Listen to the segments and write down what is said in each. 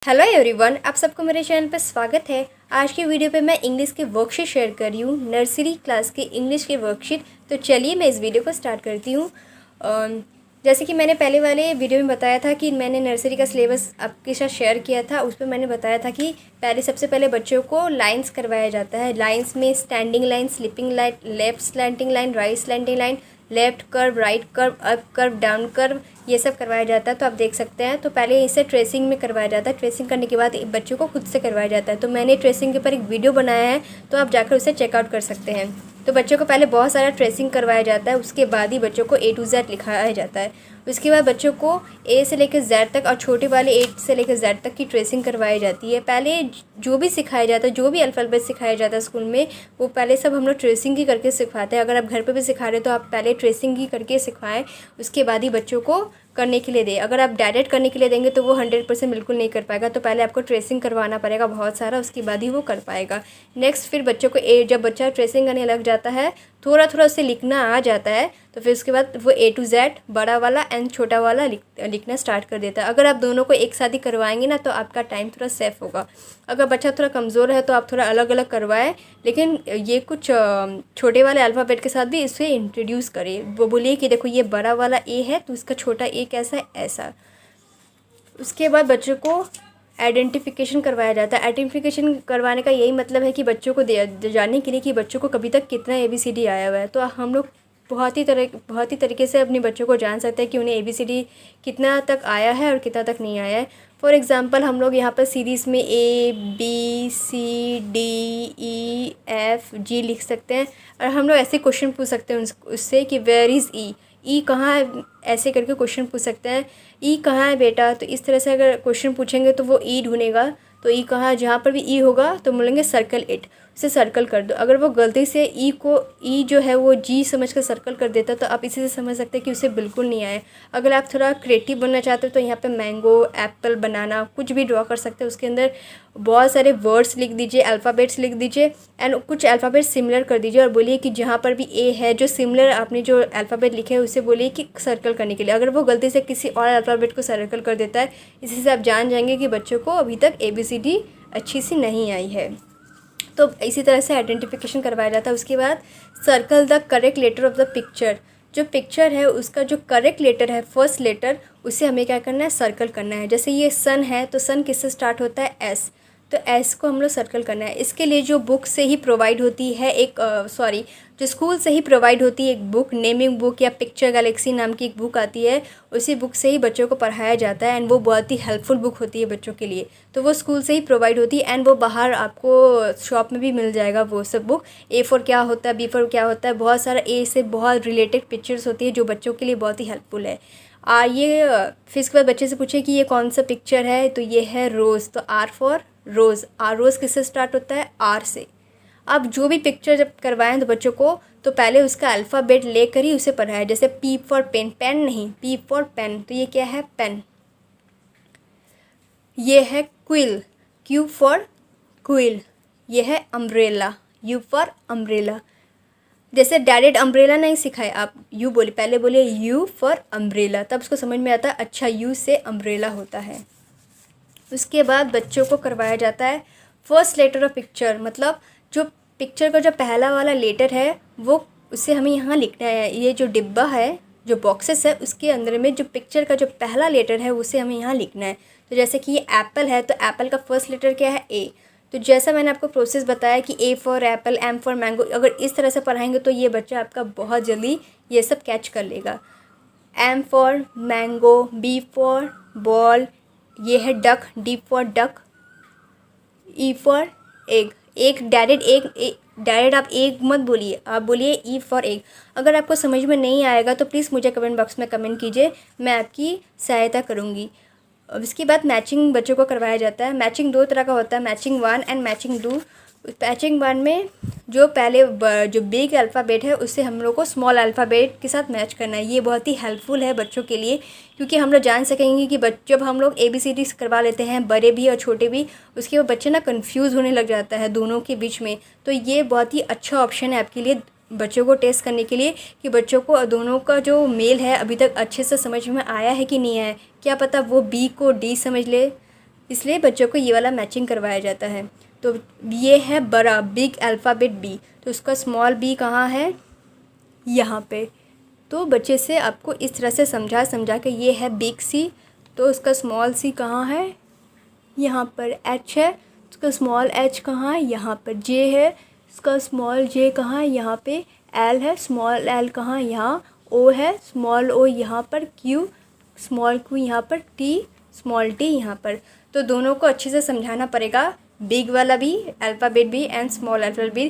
Hello everyone, आप सबको मेरे चैनल पर स्वागत है। आज की वीडियो पे मैं इंग्लिश के वर्कशीट शेयर कर रही हूँ, नर्सरी क्लास की इंग्लिश के वर्कशीट। तो चलिए मैं इस वीडियो को स्टार्ट करती हूँ। जैसे कि मैंने पहले वाले वीडियो में बताया था कि मैंने नर्सरी का सिलेबस आपके साथ शेयर किया था। उसमें मैंने बताया था कि सबसे पहले बच्चों को लाइन्स करवाया जाता है। लाइन्स में standing line, sleeping line, left slanting line, right slanting line, left curve, right curve, up curve, down curve, ये सब करवाया जाता है। तो आप देख सकते हैं। तो पहले इसे ट्रेसिंग में करवाया जाता है। ट्रेसिंग करने के बाद बच्चों को खुद से करवाया जाता है। तो मैंने ट्रेसिंग के ऊपर एक वीडियो बनाया है, तो आप जाकर उसे चेकआउट कर सकते हैं। तो बच्चों को पहले बहुत सारा ट्रेसिंग करवाया जाता है, उसके बाद ही बच्चों को A to Z लिखाया जाता है। उसके बाद बच्चों को A से लेकर Z तक और छोटे वाले 8 से लेकर Z तक की ट्रेसिंग करवाई जाती है। पहले जो भी सिखाया जाता है, जो भी अल्फ़ाबेट सिखाया जाता है स्कूल में, वो पहले सब हम लोग ट्रेसिंग ही करके सिखाते हैं। अगर आप घर पे भी सिखा रहे हो तो आप पहले ट्रेसिंग ही करके सिखाएं, उसके बाद ही बच्चों को करने के लिए दें। अगर आप डायरेक्ट करने के लिए देंगे तो वो 100% बिल्कुल नहीं कर पाएगा। तो पहले आपको ट्रेसिंग करवाना पड़ेगा बहुत सारा, उसके बाद ही वो कर पाएगा। नेक्स्ट फिर बच्चों को जब बच्चा ट्रेसिंग करने लग जाता है, थोड़ा थोड़ा उसे लिखना आ जाता है, तो फिर उसके बाद वो A to Z बड़ा वाला एंड छोटा वाला लिखना स्टार्ट कर देता है। अगर आप दोनों को एक साथ ही करवाएंगे ना, तो आपका टाइम थोड़ा सेफ होगा। अगर बच्चा थोड़ा कमज़ोर है तो आप थोड़ा अलग अलग करवाएं, लेकिन ये कुछ छोटे वाले अल्फ़ाबेट के साथ भी इसे इंट्रोड्यूस करें। वो बोलिए कि देखो ये बड़ा वाला A है तो इसका छोटा A कैसा है, ऐसा। उसके बाद बच्चों को आइडेंटिफिकेशन करवाया जाता है। आइडेंटिफिकेशन करवाने का यही मतलब है कि बच्चों को जानने के लिए कि बच्चों को कभी तक कितना ABCD आया हुआ है। तो हम लोग बहुत ही तरीके से अपने बच्चों को जान सकते हैं कि उन्हें ABCD कितना तक आया है और कितना तक नहीं आया है। फॉर एग्ज़ाम्पल हम लोग यहाँ पर सीरीज़ में ABCDEFG लिख सकते हैं, और हम लोग ऐसे क्वेश्चन पूछ सकते हैं उससे कि वेयर इज़ ई कहाँ है, ऐसे करके क्वेश्चन पूछ सकते हैं। ई कहाँ है बेटा, तो इस तरह से अगर क्वेश्चन पूछेंगे तो वो ई ढूंढेगा। तो ई कहाँ है, जहाँ पर भी ई होगा तो बोलेंगे सर्कल इट, उसे सर्कल कर दो। अगर वो गलती से ई जो है वो जी समझ कर सर्कल कर देता, तो आप इसी से समझ सकते हैं कि उसे बिल्कुल नहीं आए। अगर आप थोड़ा क्रिएटिव बनना चाहते हो तो यहाँ पे मैंगो, एप्पल, बनाना कुछ भी ड्रॉ कर सकते हैं। उसके अंदर बहुत सारे वर्ड्स लिख दीजिए, अल्फ़ाबेट्स लिख दीजिए, एंड कुछ अल्फ़ाबेट सिमिलर कर दीजिए और बोलिए कि जहाँ पर भी ए है, जो सिमिलर आपने जो अल्फ़ाबेट लिखे है उसे बोलिए कि सर्कल करने के लिए। अगर वो गलती से किसी और अल्फ़ाबेट को सर्कल कर देता है, इसी से आप जान जाएंगे कि बच्चों को अभी तक ABCD अच्छी सी नहीं आई है। तो इसी तरह से आइडेंटिफिकेशन करवाया जाता है। उसके बाद circle the correct letter of the picture. जो पिक्चर है उसका जो करेक्ट लेटर है, फर्स्ट लेटर, उसे हमें क्या करना है, सर्कल करना है। जैसे ये सन है तो सन किससे स्टार्ट होता है, एस, तो एस को हम लोग सर्कल करना है। इसके लिए जो बुक से ही प्रोवाइड होती है जो स्कूल से ही प्रोवाइड होती है एक बुक, नेमिंग बुक या पिक्चर गैलेक्सी नाम की एक बुक आती है, उसी बुक से ही बच्चों को पढ़ाया जाता है। एंड वो बहुत ही हेल्पफुल बुक होती है बच्चों के लिए। तो वो स्कूल से ही प्रोवाइड होती है, एंड वो बाहर आपको शॉप में भी मिल जाएगा वो सब बुक। A4 क्या होता है, B4 क्या होता है, बहुत सारा ए से बहुत रिलेटेड पिक्चर्स होती है जो बच्चों के लिए बहुत ही हेल्पफुल है। फिर इसके बाद बच्चे से पूछे कि ये कौन सा पिक्चर है, तो ये है रोज़, तो R फॉर रोज़। रोज़ किससे स्टार्ट होता है, R से। अब जो भी पिक्चर जब करवाएं तो बच्चों को तो पहले उसका अल्फ़ाबेट लेकर ही उसे पढ़ाएं। जैसे P फॉर पेन, पेन नहीं, P फॉर पेन, तो ये क्या है, पेन। ये है क्विल, Q फॉर क्विल। ये है अम्ब्रेला, U फॉर अम्ब्रेला। जैसे डायरेक्ट अम्ब्रेला नहीं सिखाए, आप यू बोले, पहले बोले U फॉर अम्ब्रेला, तब उसको समझ में आता है अच्छा U से अम्ब्रेला होता है। उसके बाद बच्चों को करवाया जाता है फर्स्ट लेटर ऑफ पिक्चर, मतलब जो पिक्चर का जो पहला वाला लेटर है वो उसे हमें यहाँ लिखना है। ये जो डिब्बा है, जो बॉक्सेस है, उसके अंदर में जो पिक्चर का जो पहला लेटर है उसे हमें यहाँ लिखना है। तो जैसे कि ये एप्पल है तो एप्पल का फर्स्ट लेटर क्या है, A। तो जैसा मैंने आपको प्रोसेस बताया कि A for Apple, M for mango, अगर इस तरह से पढ़ाएंगे तो ये बच्चा आपका बहुत जल्दी ये सब कैच कर लेगा। M for mango, B for ball, ये है duck, D for duck, E for egg. Direct आप एग मत बोलिए, आप बोलिए E फॉर एग। अगर आपको समझ में नहीं आएगा तो प्लीज़ मुझे कमेंट बॉक्स में कमेंट कीजिए, मैं आपकी सहायता करूँगी। अब इसके बाद मैचिंग बच्चों को करवाया जाता है। मैचिंग 2 तरह का होता है, मैचिंग 1 एंड मैचिंग 2। मैचिंग 1 में जो पहले जो बिग अल्फ़ाबेट है उससे हम लोग को स्मॉल अल्फ़ाबेट के साथ मैच करना है। ये बहुत ही हेल्पफुल है बच्चों के लिए, क्योंकि हम लोग जान सकेंगे कि जब हम लोग ABCD करवा लेते हैं, बड़े भी और छोटे भी, उसके बाद बच्चे ना कन्फ्यूज़ होने लग जाता है दोनों के बीच में। तो ये बहुत ही अच्छा ऑप्शन है आपके लिए, बच्चों को टेस्ट करने के लिए कि बच्चों को दोनों का जो मेल है अभी तक अच्छे से समझ में आया है कि नहीं आया है। क्या पता वो B को D समझ ले, इसलिए बच्चों को ये वाला मैचिंग करवाया जाता है। तो ये है बड़ा बिग अल्फ़ाबेट बी, तो उसका स्मॉल बी कहाँ है, यहाँ पे। तो बच्चे से आपको इस तरह से समझा के ये है बिग सी, तो उसका स्मॉल सी कहाँ है, यहाँ पर। एच है, उसका स्मॉल एच कहाँ है, यहाँ पर। जे है, इसका स्मॉल जे कहाँ है, यहाँ पे। एल है, स्मॉल एल कहाँ है, यहाँ। ओ है, स्मॉल ओ यहाँ पर। क्यू, स्मॉल क्यू यहाँ पर। टी, स्मॉल टी यहाँ पर। तो दोनों को अच्छे से समझाना पड़ेगा, बिग वाला भी अल्फ़ाबेट भी एंड स्मॉल अल्फ़ाबेट भी,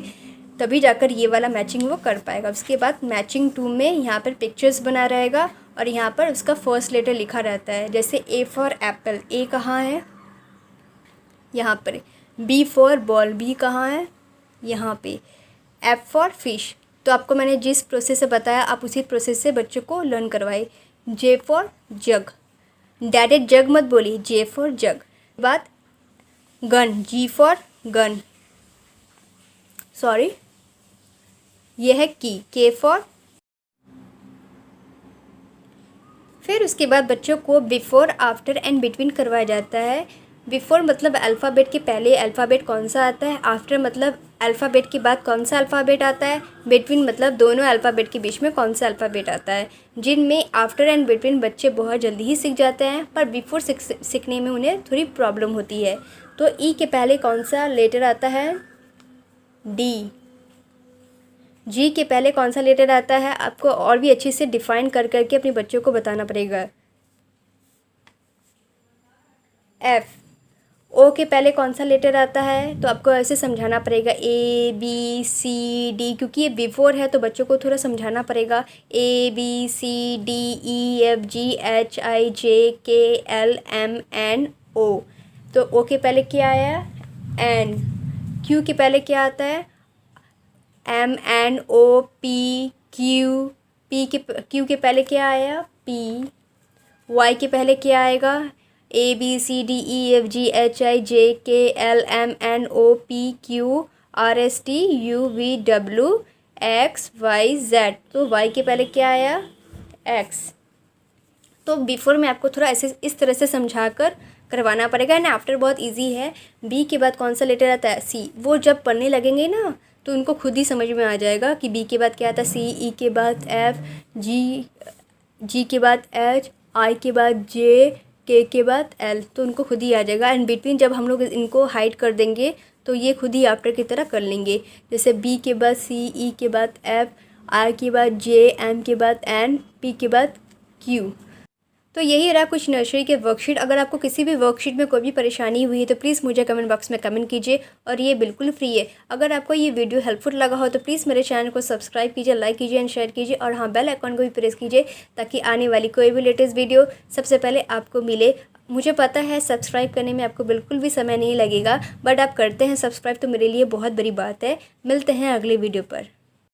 तभी जाकर ये वाला मैचिंग वो कर पाएगा। उसके बाद मैचिंग 2 में यहाँ पर पिक्चर्स बना रहेगा और यहाँ पर उसका फर्स्ट लेटर लिखा रहता है। जैसे ए फॉर एप्पल, ए कहाँ है, यहाँ पर। बी फॉर बॉल, बी कहाँ है, यहाँ पे। एफ फॉर फिश, तो आपको मैंने जिस प्रोसेस से बताया आप उसी प्रोसेस से बच्चों को लर्न करवाए। जे फॉर जग, डायरेक्ट जग मत बोलिए, जे फॉर जग। बात गन, जी फॉर गन, सॉरी ये है की, के फॉर। फिर उसके बाद बच्चों को बिफोर, आफ्टर एंड बिटवीन करवाया जाता है। बिफोर मतलब अल्फ़ाबेट के पहले अल्फ़ाबेट कौन सा आता है, आफ्टर मतलब अल्फ़ाबेट के बाद कौन सा अल्फ़ाबेट आता है, बिटवीन मतलब दोनों अल्फ़ाबेट के बीच में कौन सा अल्फ़ाबेट आता है। जिनमें आफ्टर एंड बिटवीन बच्चे बहुत जल्दी ही सीख जाते हैं, पर बिफोर सीखने में उन्हें थोड़ी प्रॉब्लम होती है। तो ई के पहले कौन सा लेटर आता है, डी। जी के पहले कौन सा लेटर आता है, आपको और भी अच्छे से डिफ़ाइन कर करके अपने बच्चों को बताना पड़ेगा, एफ। ओ के पहले कौन सा लेटर आता है, तो आपको ऐसे समझाना पड़ेगा, ए बी सी डी, क्योंकि ये बिफोर है तो बच्चों को थोड़ा समझाना पड़ेगा। A B C D E F G H I J K L M N ओ। तो ओ के पहले क्या आया, एन। क्यू के पहले क्या आता है, M N O P Q. Q के पहले क्या आया, पी। वाई के पहले क्या आएगा, A B C D E F G H I J K L M N O P Q R S T U V W X Y Z. तो Y के पहले क्या आया, एक्स। तो बिफोर में आपको थोड़ा ऐसे इस तरह से समझा कर करवाना पड़ेगा। एंड आफ्टर बहुत इजी है। बी के बाद कौन सा लेटर आता है, सी। वो जब पढ़ने लगेंगे ना तो उनको खुद ही समझ में आ जाएगा कि बी के बाद क्या आता है, सी। ई के बाद एफ, जी के बाद एच, आई के बाद जे, के बाद एल। तो उनको खुद ही आ जाएगा। एंड बिटवीन जब हम लोग इनको हाइड कर देंगे तो ये खुद ही आफ्टर की तरह कर लेंगे। जैसे बी के बाद सी, ई के बाद एफ, आई के बाद जे, एम के बाद एन, पी के बाद क्यू। तो यही रहा कुछ नर्सरी के वर्कशीट। अगर आपको किसी भी वर्कशीट में कोई भी परेशानी हुई है तो प्लीज़ मुझे कमेंट बॉक्स में कमेंट कीजिए, और ये बिल्कुल फ्री है। अगर आपको ये वीडियो हेल्पफुल लगा हो तो प्लीज़ मेरे चैनल को सब्सक्राइब कीजिए, लाइक कीजिए एंड शेयर कीजिए, और हाँ, बेल आइकॉन को भी प्रेस कीजिए ताकि आने वाली कोई भी लेटेस्ट वीडियो सबसे पहले आपको मिले। मुझे पता है सब्सक्राइब करने में आपको बिल्कुल भी समय नहीं लगेगा, बट आप करते हैं सब्सक्राइब, तो मेरे लिए बहुत बड़ी बात है। मिलते हैं अगले वीडियो पर।